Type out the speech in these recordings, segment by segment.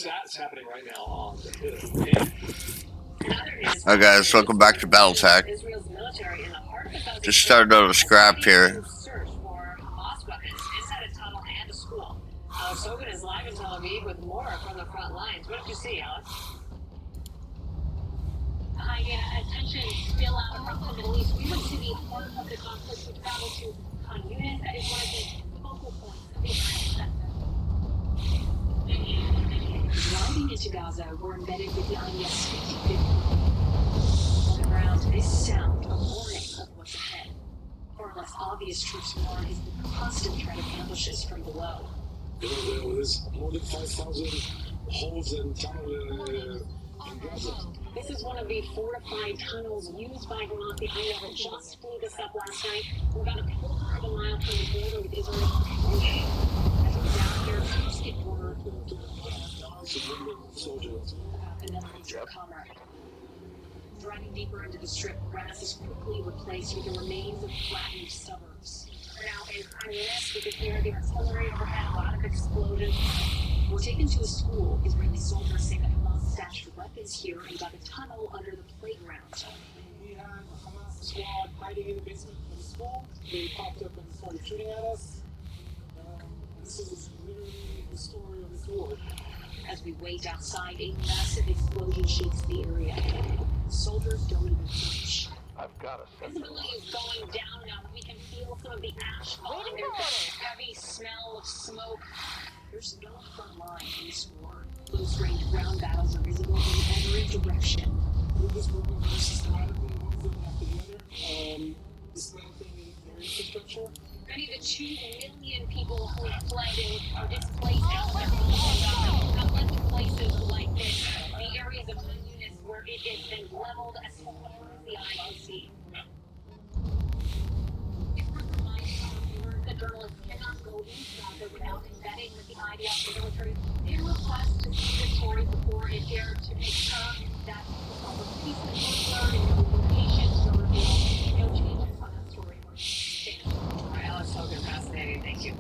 That's happening right now on the Hill. Hi guys, welcome back to Battletech. Just started out a scrap here. Alex Hogan is live in Tel Aviv with more from the front lines. What did you see, Alex? Hi, attention still out across the Middle East. We went to the heart of the conflict. We traveled to Khan Yunis. That is one of the focal points of the United States. Driving into Gaza, we're embedded with the IDS 50-50. On the ground, this sound, a warning of what's ahead. Far less obvious troops warn is the constant threat of ambushes from below. There's more than 5,000 holes and tunnels in Gaza. This is one of the fortified tunnels used by Hamas. The outmaneuver just flew this up last night. We're about a quarter of a mile from the border with Israel. As we're down here, troops get word. Another major comrade. Driving deeper into the strip, grass is quickly replaced with the remains of flattened suburbs. We're now in Khan We can hear the artillery overhead, a lot of explosions. We're taken to a school. Israeli soldiers say that Hamas stashed weapons here and got a tunnel under the playground. We had a Hamas squad hiding in the basement of the school. They popped up and started shooting at us. This is literally the story of this war. As we wait outside, a massive explosion shakes the area. Soldiers don't even flinch. I've got a Visibility is going down now. We can feel some of the ash falling. There's a heavy smell of smoke. There's no front line in this war. Close-range ground battles are visible in every direction. We're just moving very systematically, one thing after the other. Dismantling their infrastructure. Many of the 2 million people who have fled and are displaced out of their homes have left places like this. The areas of Khan Yunis where it has been leveled as far as the eye can see. It's worth reminding our viewers that journalists cannot go into Gaza without embedding with the IDF military. They request to see the story before it dared to make sure that all the peace was learned and no locations were revealed, no changes on that story were made. Alex Hogan, fascinating. Thank you.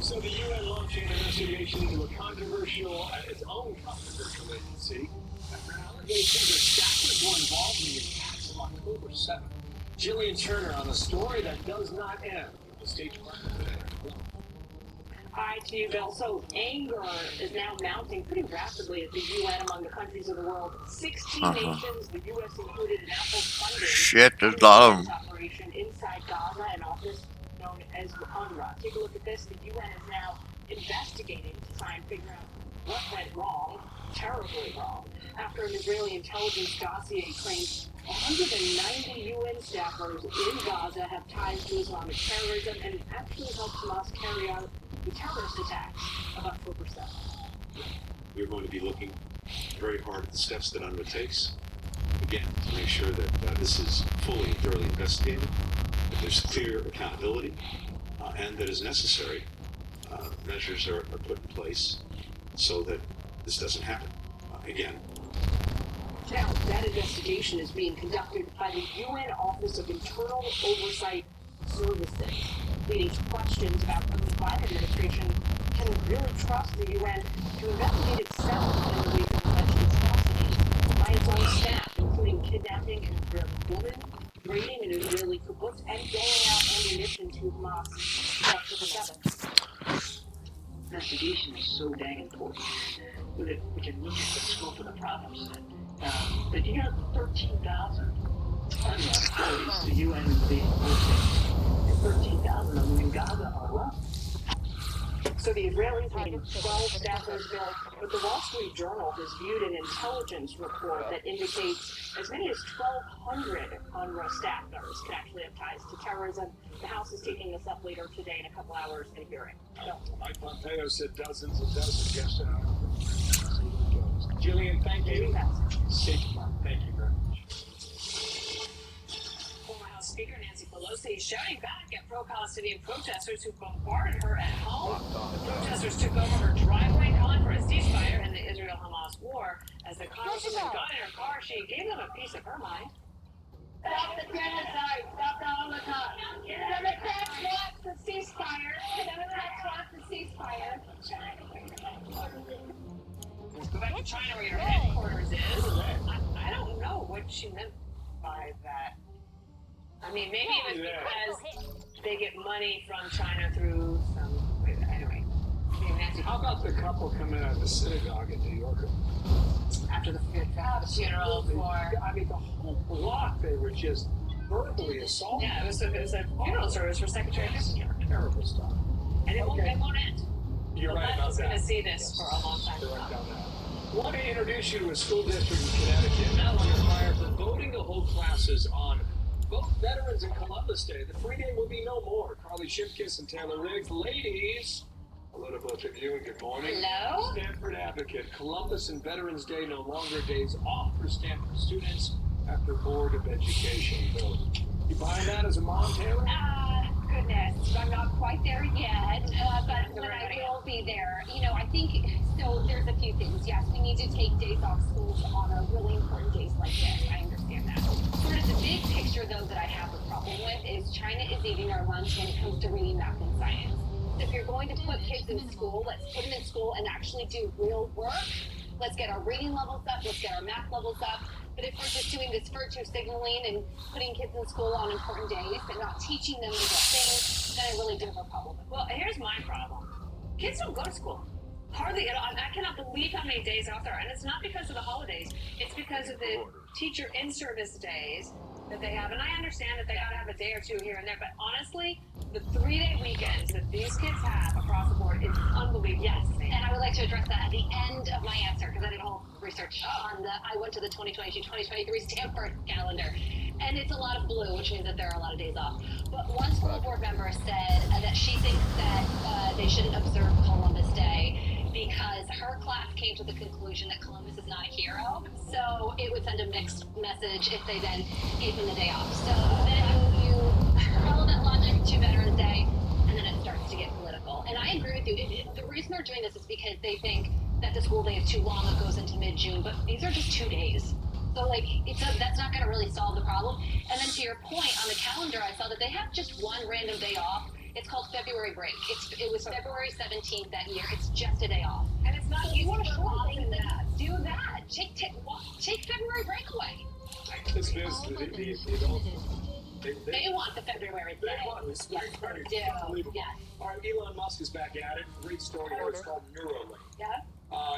So the UN launched an investigation into a controversial, its own controversial agency. After allegations that staffers were involved in the attacks of October 7th. Jillian Turner on a story that does not end. The State Department today. Hi to you, Bill. So anger is now mounting pretty rapidly at the UN among the countries of the world. 16 nations, the U.S. included, in ample funding. Shit, there's a lot of them. Operation inside Gaza, an office known as UNRWA. Take a look at this. The UN is now investigating to try and figure out what went wrong, terribly wrong, after an Israeli intelligence dossier claims 190 UN staffers in Gaza have ties to Islamic terrorism and actually helped Hamas carry out the terrorist attacks of October 7th. We're going to be looking very hard at the steps that UNRWA takes, again, to make sure that this is fully and thoroughly investigated, that there's clear accountability, and that as necessary, measures are put in place so that this doesn't happen again. Now, that investigation is being conducted by the UN Office of Internal Oversight Services, leading to questions about whether the Biden administration can really trust the UN to investigate itself in the wake of alleged atrocities by its own staff, including kidnapping an Israeli woman, raiding an Israeli kibbutz, and doling out ammunition to Hamas after the 7th. Investigation is so dang important that we can look at the scope of the problems. But you got 13,000 employees the UN is being hosted, and 13,000 of them in Gaza alone. So the Israelis made 12 staffers bill, but the Wall Street Journal has viewed an intelligence report that indicates as many as 1,200 UNRWA staffers can actually have ties to terrorism. The House is taking this up later today in a couple hours in a hearing. Mike Pompeo said dozens and dozens yesterday. Jillian, thank you. State Department, thank you very much. Former House Speaker Nancy Pelosi is shouting back at pro-Palestinian protesters who bombarded her at home. The protesters took over her driveway calling for a ceasefire in the Israel-Hamas war. As the congresswoman got in her car, she gave them a piece of her mind. Stop the genocide! Stop the Holocaust! The Democrats want the ceasefire! The Democrats want the ceasefire! to China where your headquarters is. I don't know what she meant by that. I mean, maybe it was because they get money from China through some. Anyway, Nancy. How about the couple coming out of the synagogue in New York? After the funeral for. I mean, the whole block, they were just verbally assaulted. Yeah, it was a funeral service for Secretary of Defense. Terrible stuff. And it won't end. You're right about that. We're going to see this for a long time. You're right about that. Want to introduce you to a school district in Connecticut now under fire for voting to hold classes on both Veterans and Columbus Day. The free day will be no more. Carly Shipkiss and Taylor Riggs. Ladies, hello to both of you and good morning. Hello. Stanford Advocate. Columbus and Veterans Day no longer days off for Stanford students after Board of Education vote. You buying that as a mom, Taylor? Goodness, I'm not quite there yet, but when I will be there, you know, I think, so there's a few things. Yes, we need to take days off school to honor really important days like this. I understand that. Sort of the big picture, though, that I have a problem with is China is eating our lunch when it comes to reading, math, and science. So if you're going to put kids in school, let's put them in school and actually do real work. Let's get our reading levels up. Let's get our math levels up. But if we're just doing this virtue signaling and putting kids in school on important days and not teaching them the things, then I really do have a problem. Well, here's my problem. Kids don't go to school. Hardly at all. I cannot believe how many days off there are. And it's not because of the holidays. It's because of the teacher in-service days that they have. And I understand that they got to have a day or two here and there. But honestly, the 3-day weekends that these kids have across the board is unbelievable. Yes, and I would like to address that at the end of my answer because I did a whole research on I went to the 2022-2023 Stanford calendar. And it's a lot of blue, which means that there are a lot of days off. But one school board member said that she thinks that they shouldn't observe Columbus Day because her class came to the conclusion that Columbus is not a hero. So it would send a mixed message if they then gave him the day off. So then you follow that logic to Veterans Day, and then it starts to get political. And I agree with you. The reason they're doing this is because they think that the school day is too long. It goes into mid-June, but these are just 2 days. So, like, that's not going to really solve the problem. And then to your point, on the calendar, I saw that they have just one random day off. It's called February break. It was February 17th that year. It's just a day off. And it's not you want to shorten that. Do that. Take February break away. This is They want the February day. They want this. Yes, they do. Unbelievable. Yes. All right, Elon Musk is back at it. Great story here. It's called Neuralink. Yeah.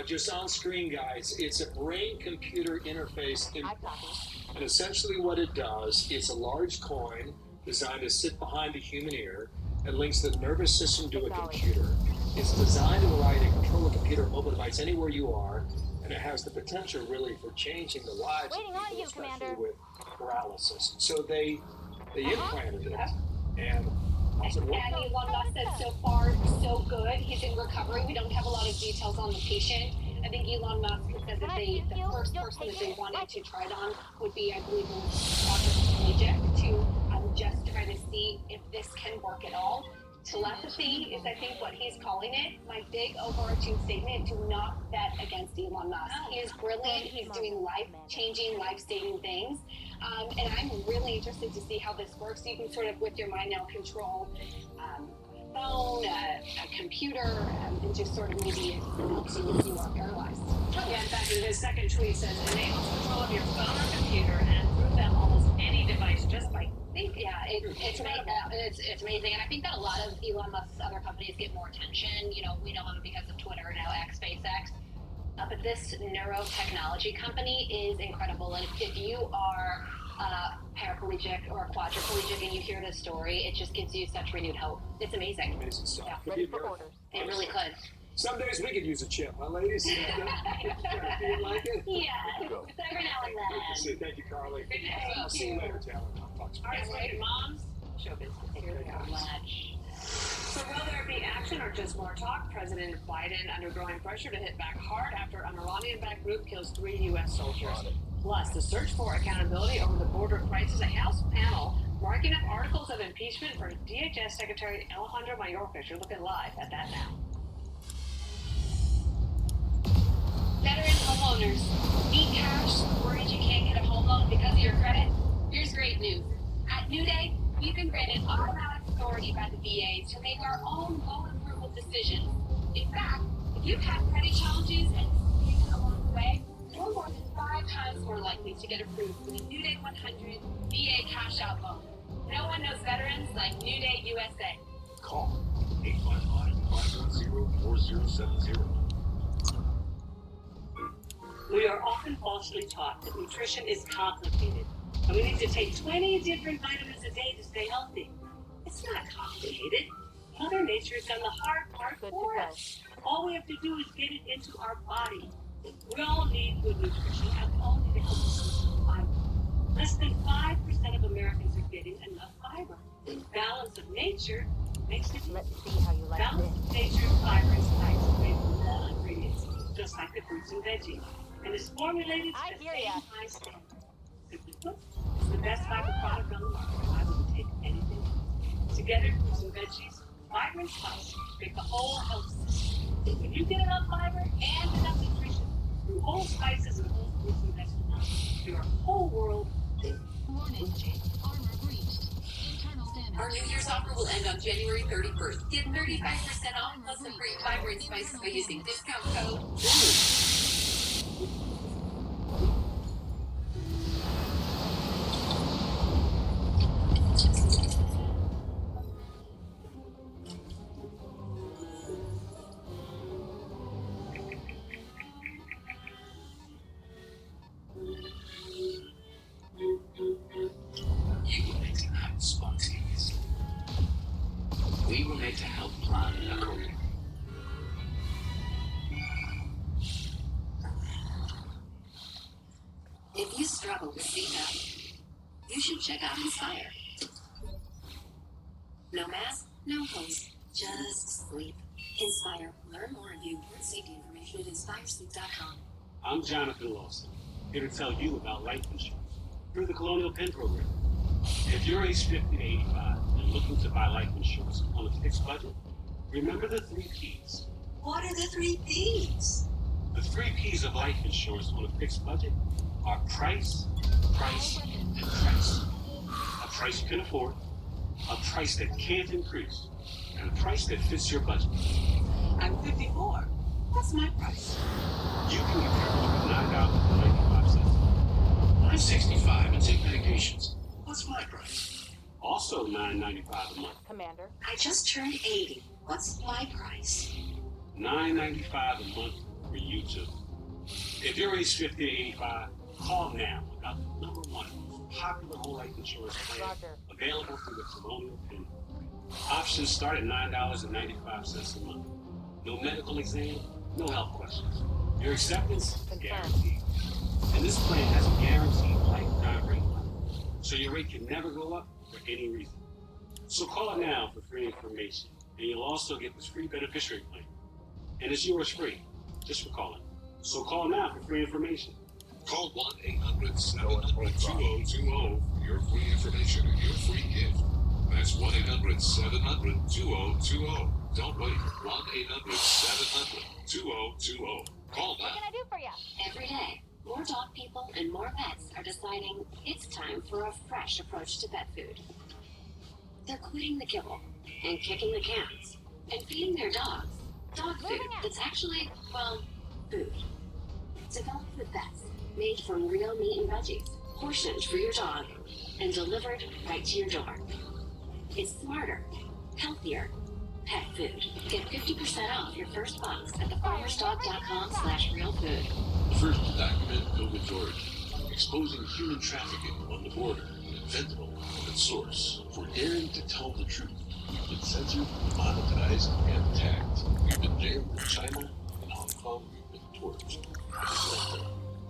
Just on screen, guys, it's a brain-computer interface, and essentially what it does, it's a large coin designed to sit behind the human ear and links the nervous system to a computer. It's designed to allow you to control a computer or mobile device anywhere you are, and it has the potential really for changing the lives of people, especially with paralysis. So they implanted it, and how's it working? And Elon Musk said so far, so good. He's in recovery. We don't have a lot of details on the patient. I think Elon Musk said that the first person that they wanted to try it on would be, I believe, quadriplegic to just try to see if this can work at all. Telepathy is, I think, what he's calling it. My big overarching statement, do not bet against Elon Musk. He is brilliant. He's doing life-changing, life-saving things. And I'm really interested to see how this works. You can sort of, with your mind now, control a phone, a computer, and just sort of maybe it helps you if you are paralyzed. Yeah, in fact, his second tweet says, enables control of your phone or computer and through them almost any device just by thinking. Yeah, it's amazing. And I think that a lot of Elon Musk's other companies get more attention. You know, we know him because of Twitter, now X, SpaceX. But this neurotechnology company is incredible. And if you are paraplegic or quadriplegic and you hear this story, it just gives you such renewed hope. It's amazing. Amazing stuff. Yeah. Could be a miracle. It really could. Some days we could use a chip, huh, ladies? You feel like it? Yeah, every now and then. Thank you, Carly. Thank I'll see you later, Taylor. Talk to you. All right, wait, moms, show business. Thank you so much. So will there be action or just more talk? President Biden under growing pressure to hit back hard after an Iranian-backed group kills 3 U.S. soldiers. Plus, the search for accountability over the border crisis. A House panel marking up articles of impeachment for DHS Secretary Alejandro Mayorkas. You're looking live at that now. Veteran homeowners, need cash, worried you can't get a home loan because of your credit? Here's great news. At New Day, we've been granted automatic authority by the VA to make our own loan approval decisions. In fact, if you've had credit challenges and along the get approved for the New Day 100 VA cash out loan. No one knows veterans like New Day USA. Call 855-510-4070. We are often falsely taught that nutrition is complicated, and we need to take 20 different vitamins a day to stay healthy. It's not complicated. Mother Nature's done the hard part for us. All we have to do is get it into our body. We all need good nutrition, and we all need to help us with fiber. Less than 5% of Americans are getting enough fiber. Balance of nature makes it. Let's see how you like Balance this. of nature's fiber is made from all ingredients, just like the fruits and veggies, and is formulated I to the hear same ya. high standard. Simply put, it's the best fiber product on the market. I wouldn't take anything else. Together, fruits and veggies, fiber and spice make the whole health system. When you get enough fiber and enough nutrition through whole spices and whole fruits and vegetables, your whole world. Warning. Armor breached. Internal damage. Our New Year's offer will end on January 31st. Get 35% off plus the free fiber and spices by using discount code. You were made to act spontaneously. We were made to help plan accordingly. If you struggle with sleep apnea, you should check out Inspire. No mask, no hose, just sleep. Inspire. Learn more and view important safety information at inspiresleep.com. I'm Jonathan Lawson, here to tell you about life insurance through the Colonial Penn program. If you're age 50 to 85 and looking to buy life insurance on a fixed budget, remember the 3 Ps. What are the 3 Ps? The 3 Ps of life insurance on a fixed budget are price, price, and price. A price you can afford, a price that can't increase, and a price that fits your budget. I'm 54. What's my price? You can get coverage for $9.95. I'm 65 and take medications. What's my price? Also $9.95 a month. Commander. I just turned 80. What's my price? $9.95 a month for you too. If you're age 50 to 85, call now about the #1 most popular whole life insurance plan Roger. available through the Colonial Penn. Options start at $9.95 a month. No medical exam, no health questions. Your acceptance is guaranteed. And this plan has a guaranteed lifetime rate limit, so your rate can never go up for any reason. So call now for free information, and you'll also get this free beneficiary plan. And it's yours free, just for calling. So call now for free information. Call 1-800-700-2020 for your free information and your free gift. That's 1-800-700-2020. Don't wait. 1-800-700-2020. Call now. What can I do for you? Every day, more dog people and more pets are deciding it's time for a fresh approach to pet food. They're quitting the kibble and kicking the cans and feeding their dogs dog food that's actually, well, food. Developed with vets, made from real meat and veggies, portioned for your dog, and delivered right to your door. It's smarter, healthier pet food. Get 50% off your first box at thefarmersdog.com/realfood. First to document COVID origin, exposing human trafficking on the border and fentanyl at its source. For daring to tell the truth, we've been censored, monetized, and attacked. We've been jailed in China and Hong Kong. We've been tortured,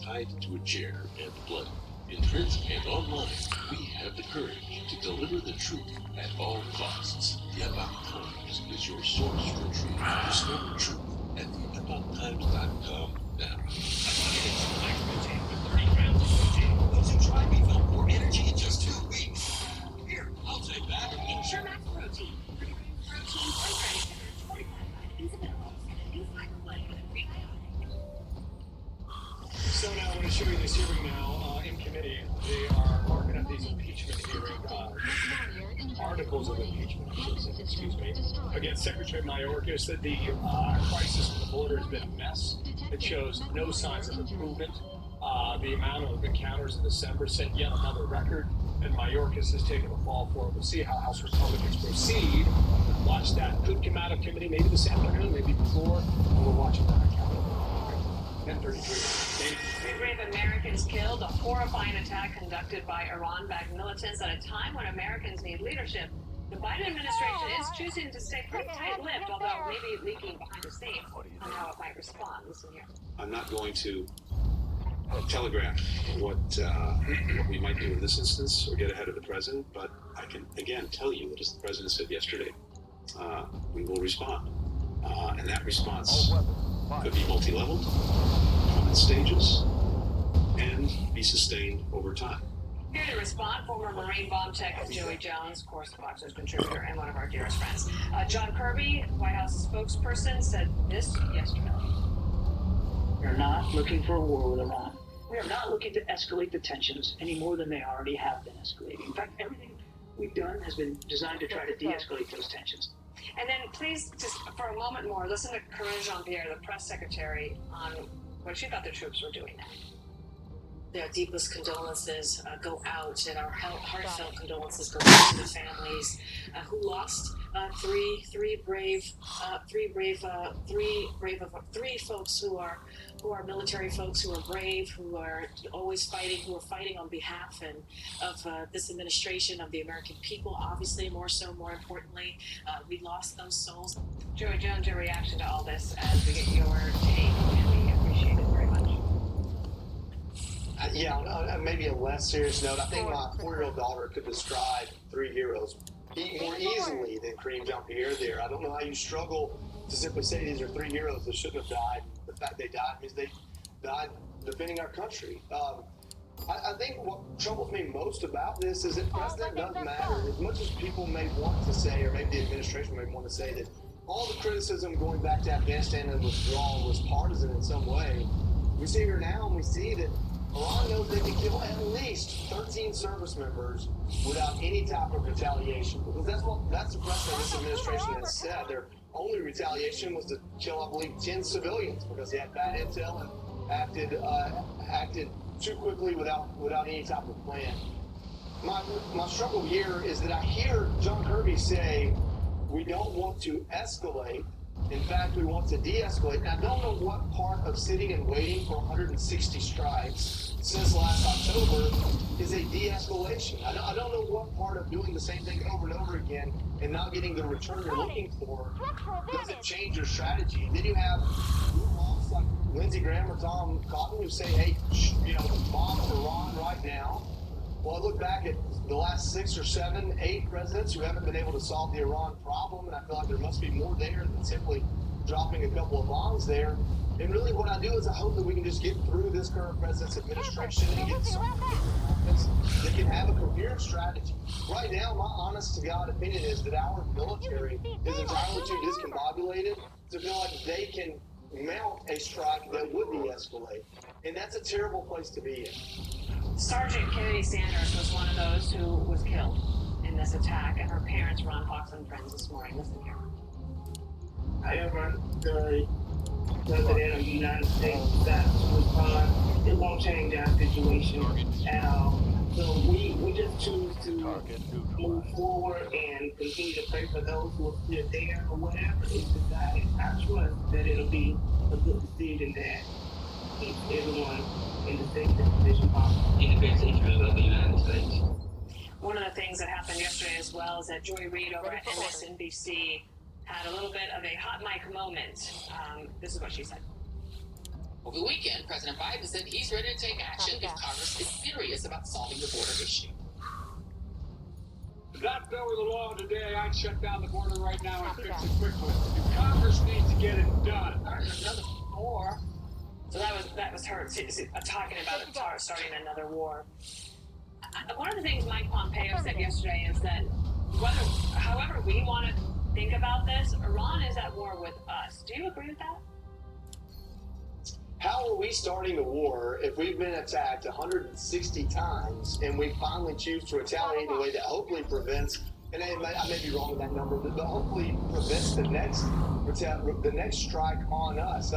tied to a chair and blood. In print and online, we have the courage to deliver the truth at all costs. The Epoch Times is your source for truth. Discover truth at theepochtimes.com now. Those who try me felt more energy in just 2 weeks. Here, I'll take that. Ensure Max Protein. 3 grams of protein, 1 gram of sugar, 25 vitamins and minerals, and a new fiber blend with a prebiotic. So now I'm going to show you this hearing now in committee. They are marking up these impeachment hearing articles of impeachment, excuse me, against Secretary Mayorkas that the crisis at the border has been a mess. It shows no signs of improvement. The amount of encounters in December set yet another record, and Mayorkas has taken the fall for it. We'll see how House Republicans proceed. Watch that. Could come out of committee maybe this afternoon, maybe before, and we're watching that on calendar. 10:33. Three brave Americans killed. A horrifying attack conducted by Iran-backed militants at a time when Americans need leadership. The Biden administration is choosing to stay pretty tight-lipped, although maybe leaking behind the scenes on how it might respond. Listen here. I'm not going to telegraph what we might do in this instance or get ahead of the president, but I can again tell you that, as the president said yesterday, we will respond, and that response could be multi-leveled, come in stages, and be sustained over time. Here to respond, former Marine bomb tech Joey Jones, of course, Fox News contributor and one of our dearest friends. John Kirby, White House spokesperson, said this yesterday. We're not looking for a war with Iran. We are not looking to escalate the tensions any more than they already have been escalating. In fact, everything we've done has been designed to try to de-escalate those tensions. And then please, just for a moment more, listen to Corinne Jean-Pierre, the press secretary, on what she thought the troops were doing now. Their deepest condolences go out, and our heartfelt condolences go out to the families who lost three folks who are military folks, who are brave, who are always fighting, who are fighting on behalf of this administration, of the American people. Obviously, more importantly, we lost those souls. Joey Jones, your reaction to all this as we get your take, and we appreciate it very much. Yeah, on maybe a less serious note, I think my 4-year-old daughter could describe 3 heroes more easily than Kareem Jean-Pierre there. I don't know how you struggle to simply say these are 3 heroes that shouldn't have died. The fact they died means they died defending our country. I think what troubles me most about this is that precedent doesn't matter. As much as people may want to say, or maybe the administration may want to say, that all the criticism going back to Afghanistan and withdrawal was partisan in some way, we sit here now and we see that Iran knows they can kill at least 13 service members without any type of retaliation. Because that's the precedent this administration has said. Their only retaliation was to kill, I believe, 10 civilians because they had bad intel and acted too quickly without any type of plan. My struggle here is that I hear John Kirby say we don't want to escalate. In fact, we want to de-escalate. And I don't know what part of sitting and waiting for 160 strikes since last October is a de-escalation. I don't know what part of doing the same thing over and over again and not getting the return you're looking for doesn't change your strategy. And then you have moms like Lindsey Graham or Tom Cotton who say, hey, bomb Iran right now. Well, I look back at the last 6 or 7, 8 presidents who haven't been able to solve the Iran problem, and I feel like there must be more there than simply dropping a couple of bombs there. And really what I do is I hope that we can just get through this current president's administration and get someone that can have a coherent strategy. Right now, my honest to God opinion is that our military is entirely too discombobulated to feel like they can mount a strike that would de-escalate. And that's a terrible place to be in. Sergeant Kennedy Sanders was one of those who was killed in this attack, and her parents were on Fox and Friends this morning. Listen here. However, the President of the United States decided to respond. It won't change our situation at all. So we just choose to move forward and continue to pray for those who are still there or whatever. It's decided. I trust that it'll be a good decision that keeps everyone in the safest position possible. In the best interest of the United States. One of the things that happened yesterday as well is that Joy Reid over at MSNBC had a little bit of a hot mic moment. This is what she said. Over the weekend, President Biden said he's ready to take action if Congress is serious about solving the border issue. If that bill were the law today, I'd shut down the border right now and fix it quickly. Congress needs to get it done. Another war. So that was her talking about starting another war. One of the things Mike Pompeo said yesterday is that however we want to think about this, Iran is at war with us. Do you agree with that? How are we starting a war if we've been attacked 160 times and we finally choose to retaliate in a way that hopefully prevents, and I may be wrong with that number, but hopefully prevents the next the next strike on us.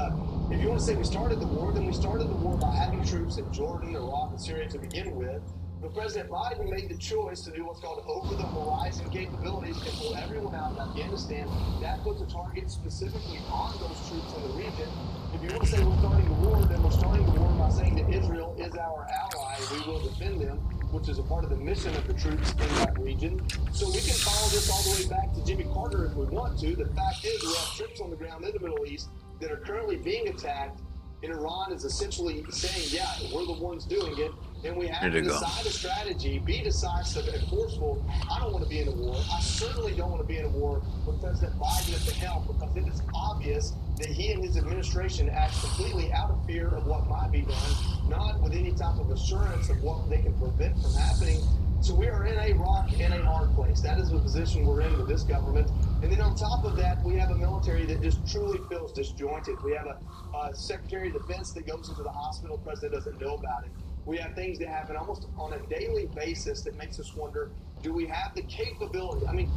If you want to say we started the war, then we started the war by having troops in Jordan, Iraq, and Syria to begin with. But President Biden made the choice to do what's called over-the-horizon capabilities and pull everyone out of Afghanistan. That puts a target specifically on those troops in the region. If you want to say we're starting the war, then we're starting the war by saying that Israel is our ally and we will defend them, which is a part of the mission of the troops in that region. So we can follow this all the way back to Jimmy Carter if we want to. The fact is we have troops on the ground in the Middle East that are currently being attacked, and Iran is essentially saying, yeah, we're the ones doing it, and we have to decide a strategy, be decisive and forceful. I don't want to be in a war. I certainly don't want to be in a war with President Biden at the helm, because it is obvious that he and his administration act completely out of fear of what might be done, not with any type of assurance of what they can prevent from happening. So we are in a rock and a hard place. That is the position we're in with this government. And then on top of that, we have a military that just truly feels disjointed. We have a Secretary of Defense that goes into the hospital, the president doesn't know about it. We have things that happen almost on a daily basis that makes us wonder, do we have the capability? I mean,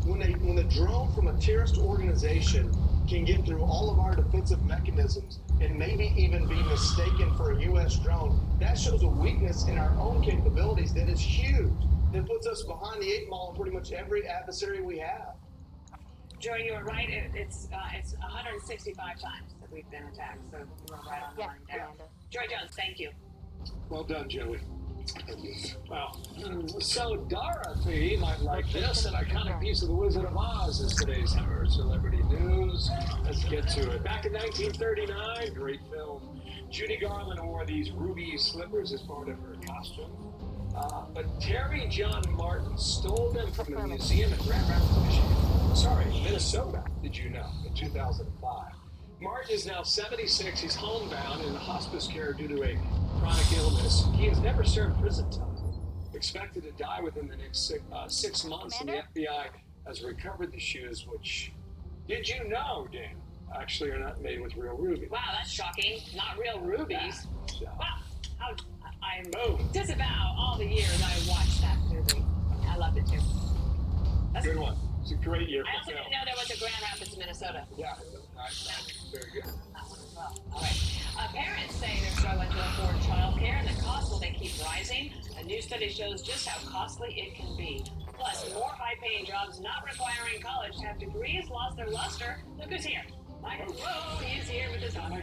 when a drone from a terrorist organization can get through all of our defensive mechanisms and maybe even be mistaken for a U.S. drone, that shows a weakness in our own capabilities that is huge. That puts us behind the 8 ball in pretty much every adversary we have. Joey, you were right. It's 165 times that we've been attacked, so you were right on the line there. Joy Jones, thank you. Well done, Joey. Well, so Dorothy might like this. An iconic piece of The Wizard of Oz is today's Hammer Celebrity News. Let's get to it. Back in 1939, great film, Judy Garland wore these ruby slippers as part of her costume. But Terry John Martin stole them from a museum in Grand Rapids, Michigan. Sorry, Minnesota, did you know, in 2005. Martin is now 76. He's homebound in hospice care due to a chronic illness. He has never served prison time. Expected to die within the next 6 months, and the FBI has recovered the shoes, which, did you know, Dan, actually are not made with real rubies. Wow, that's shocking. Not real rubies. Yeah. Wow. I'm disavow all the years I watched that movie. I loved it too. That's good one. It's a great year for I also film. didn't know there was a Grand Rapids, Minnesota. Yeah, nice. Very good. That one as well. All right. Parents say they're struggling to afford childcare, and the cost will they keep rising. A new study shows just how costly it can be. Plus, more high-paying jobs not requiring college to have degrees lost their luster. Look who's here. Michael Rowe, he is here with his own.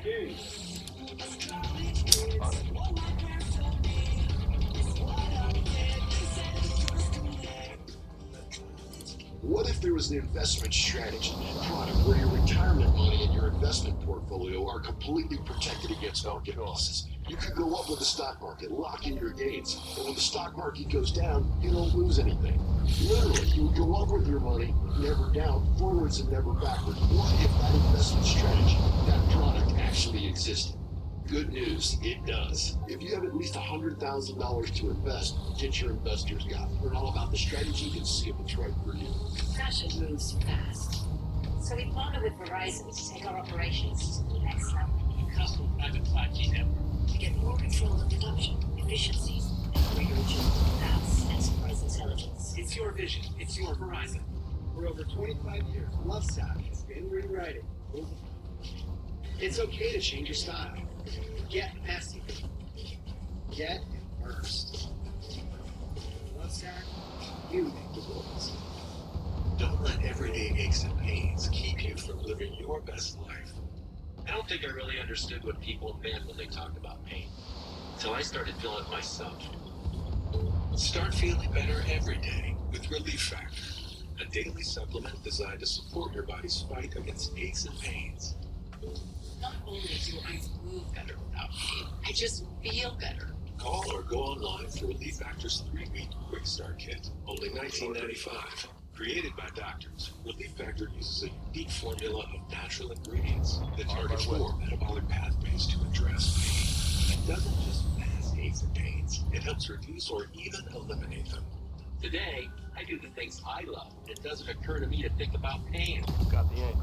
What if there was an investment strategy product where your retirement money and your investment portfolio are completely protected against market losses? You could go up with the stock market, lock in your gains, and when the stock market goes down, you don't lose anything. Literally, you would go up with your money, never down, forwards and never backwards. What if that investment strategy, that product actually existed? Good news, it does. If you have at least $100,000 to invest, get your investor's guide. Learn all about the strategy and see if it's right for you. Fashion moves fast. So we partnered with Verizon to take our operations to the next level. Custom private 5G network. To get more control of production, efficiencies, and greater agility. That's enterprise intelligence. It's your vision. It's your Verizon. For over 25 years, Lovesac has been rewriting. It's okay to change your style. Get messy. Get immersed. Lovesac, you make the rules. Don't let everyday aches and pains keep you from living your best life. I don't think I really understood what people meant when they talked about pain, until I started feeling it myself. Start feeling better every day with Relief Factor, a daily supplement designed to support your body's fight against aches and pains. Not only do I move better without pain, I just feel better. Call or go online for Relief Factor's 3-week Quick Start Kit, only $19.95. Created by doctors, Relief Factor uses a unique formula of natural ingredients that target 4 metabolic pathways to address pain. It doesn't just mask aches and pains, it helps reduce or even eliminate them. Today, I do the things I love. It doesn't occur to me to think about pain. Got the egg.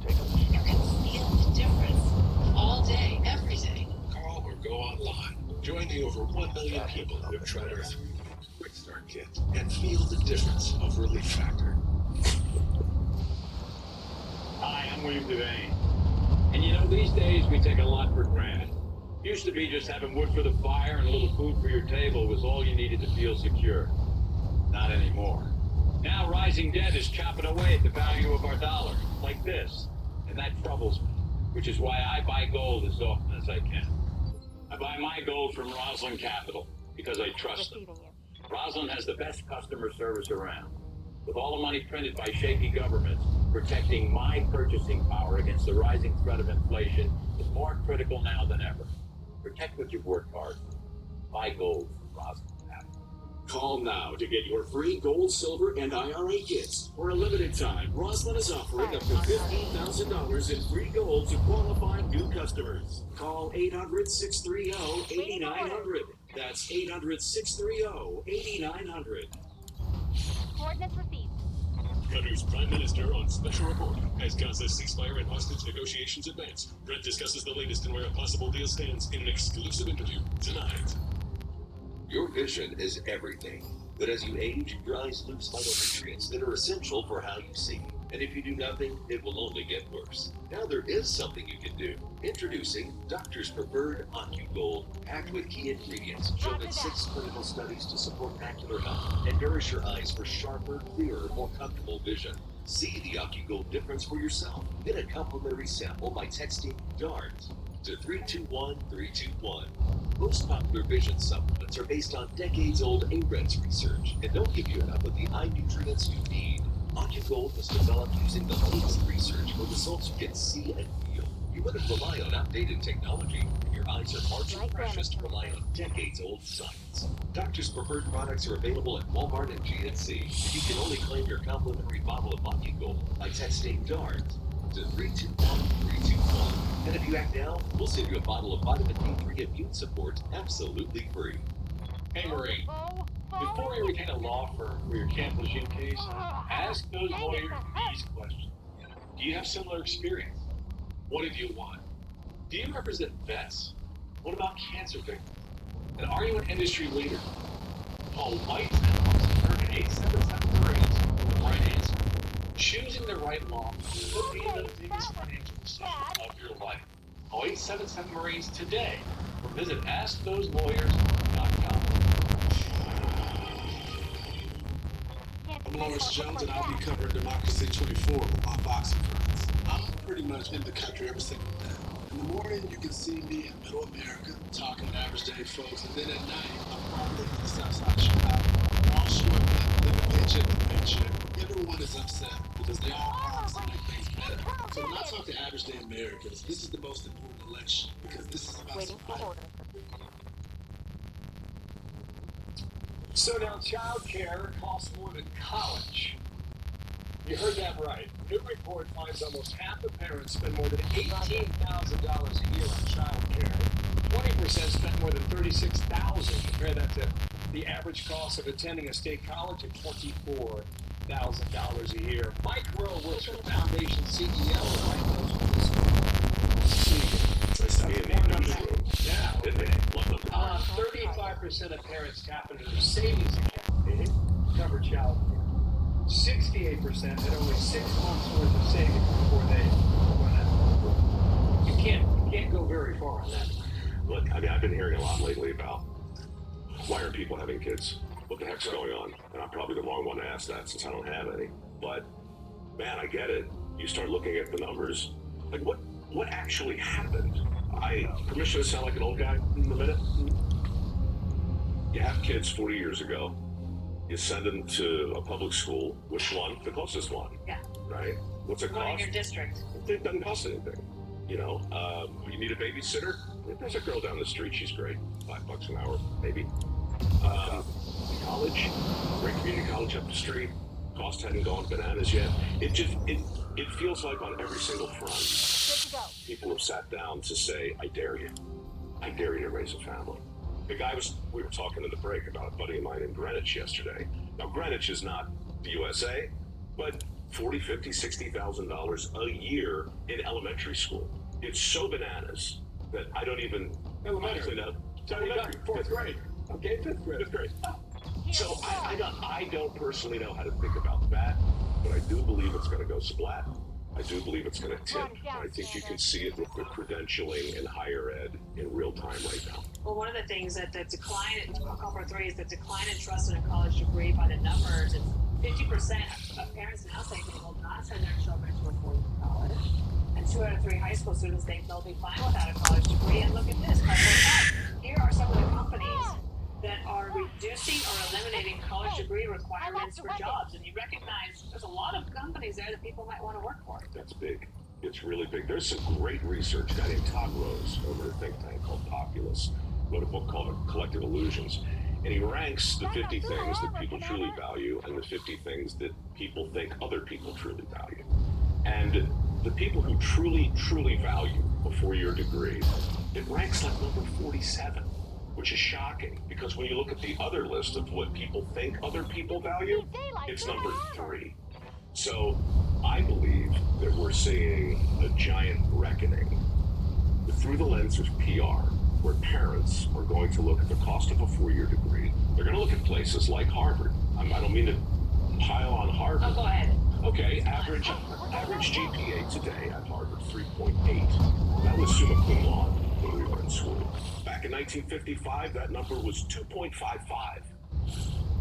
Take a You can feel the difference all day, every day. Call or go online. Join the over 1 million people who have tried our 3-week Quick Start Kit and feel the difference of Relief Factor. Hi, I'm William Devane. And you know, these days we take a lot for granted. Used to be just having wood for the fire and a little food for your table was all you needed to feel secure. Not anymore. Now rising debt is chopping away at the value of our dollar, like this. And that troubles me, which is why I buy gold as often as I can. I buy my gold from Roslyn Capital, because I trust them. Roslyn has the best customer service around. With all the money printed by shaky governments, protecting my purchasing power against the rising threat of inflation is more critical now than ever. Protect what you've worked hard for. Buy gold from Roslyn Capital. Call now to get your free gold, silver, and IRA kits. For a limited time, Roslyn is offering up to $15,000 in free gold to qualifying new customers. Call 800-630-8900. That's 800-630-8900. Coordinates received. Qatar's Prime Minister on special report as Gaza ceasefire and hostage negotiations advance. Brett discusses the latest and where a possible deal stands in an exclusive interview tonight. Your vision is everything, but as you age, your eyes lose vital nutrients that are essential for how you see. And if you do nothing, it will only get worse. Now there is something you can do. Introducing Doctor's Preferred OcuGold, packed with key ingredients shown in 6 clinical studies to support macular health and nourish your eyes for sharper, clearer, more comfortable vision. See the OcuGold difference for yourself. Get a complimentary sample by texting DART to 321321. Most popular vision supplements are based on decades-old AREDS research and don't give you enough of the eye nutrients you need. OcuGold was developed using the latest research for results you can see and feel. You wouldn't rely on outdated technology, and your eyes are far too precious to rely on decades-old science. Doctor's Preferred products are available at Walmart and GNC. You can only claim your complimentary bottle of OcuGold by texting DART to 321321. And if you act now, we'll send you a bottle of vitamin D3 immune support absolutely free. Hey, Marie. Before you retain a law firm for your cancellation case, ask those lawyers these questions. Do you have similar experience? What have you won? Do you represent vets? What about cancer victims? And are you an industry leader? Call White and Luxembourg at 877 Marines for the right answer. Choosing the right law could be the biggest financial decision of your life. Call 877 Marines today or visit AskThoseLawyers.com. I'm Lawrence Jones, and I'll be covering Democracy 24 with my boxing friends. I'm pretty much in the country every single day. In the morning, you can see me in Middle America, talking to average day folks, and then at night, I'm probably in the south side of Chicago. We're all struggling, living paycheck to paycheck. Everyone is upset because they all promise to make things better. So when I talk to average day Americans, this is the most important election because this is about survival. So now childcare costs more than college. You heard that right. New report finds almost half the parents spend more than $18,000 a year on childcare. 20% spend more than $36,000. Compare that to the average cost of attending a state college at $24,000 a year. Mike Rowe works for Foundation CEO. Mike knows what this is. Now, 35% of parents tap into their savings account to cover child care. 68% had only 6 months worth of savings before they run out. You can't go very far on that. Look, I mean, I've been hearing a lot lately about why are people having kids? What the heck's going on? And I'm probably the wrong one to ask that since I don't have any. But man, I get it. You start looking at the numbers. Like what actually happened? Permission to sound like an old guy in a minute? You have kids 40 years ago. You send them to a public school. Which one? The closest one. Yeah. Right? What's it cost? One in your district. It doesn't cost anything. You know, you need a babysitter? There's a girl down the street. She's great. $5 an hour, maybe. College, great community college up the street. Cost hadn't gone bananas yet. It feels like on every single front, people have sat down to say, I dare you. I dare you to raise a family. We were talking in the break about a buddy of mine in Greenwich yesterday. Now, Greenwich is not the USA, but $40,000, $50,000, $60,000 a year in elementary school. It's so bananas that I don't even honestly know. Elementary, 4th grade. Okay, 5th grade. 5th grade. So I don't personally know how to think about that, but I do believe it's going to go splat. I do believe it's going to tip. I think you can see it with the credentialing in higher ed in real time right now. Well, one of the things that the decline in Copper 3 is the decline in trust in a college degree by the numbers. It's 50% of parents now say they will not send their children to a four-year college. And 2 out of 3 high school students think they'll be fine without a college degree. And look at this, here are some of the companies that are reducing or eliminating college degree requirements for jobs. And you recognize there's a lot of companies there that people might want to work for. That's big. It's really big. There's some great research. A guy named Todd Rose over at a think tank called Populous wrote a book called Collective Illusions. And he ranks the 50 things that people truly value and the 50 things that people think other people truly value. And the people who truly, truly value a four-year degree, it ranks like number 47, which is shocking because when you look at the other list of what people think other people value, it's number 3. So I believe that we're seeing a giant reckoning through the lens of PR, where parents are going to look at the cost of a four-year degree. They're going to look at places like Harvard. I don't mean to pile on Harvard. Oh, go ahead. Okay, average GPA today at Harvard, 3.8. That was summa cum laude when we were in school. Back in 1955, that number was 2.55.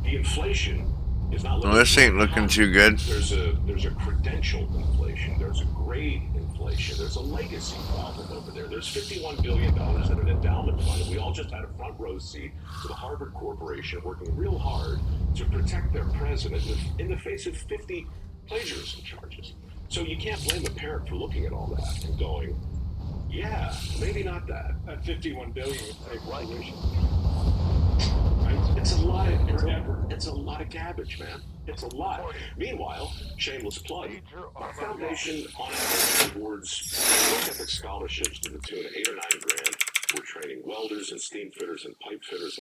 The inflation is not looking. Well, this ain't looking too good. There's a credential inflation. There's a grade inflation. There's a legacy problem over there. There's $51 billion in an endowment fund, and we all just had a front row seat to the Harvard Corporation working real hard to protect their president in the face of 50 plagiarism charges. So you can't blame a parent for looking at all that and going, yeah, maybe not that. At $51 billion, right? It's a lot of cabbage, man. It's a lot. Meanwhile, shameless plug, our foundation on average awards work ethic scholarships to the tune of $8 or $9 grand. We're training welders and steam fitters and pipe fitters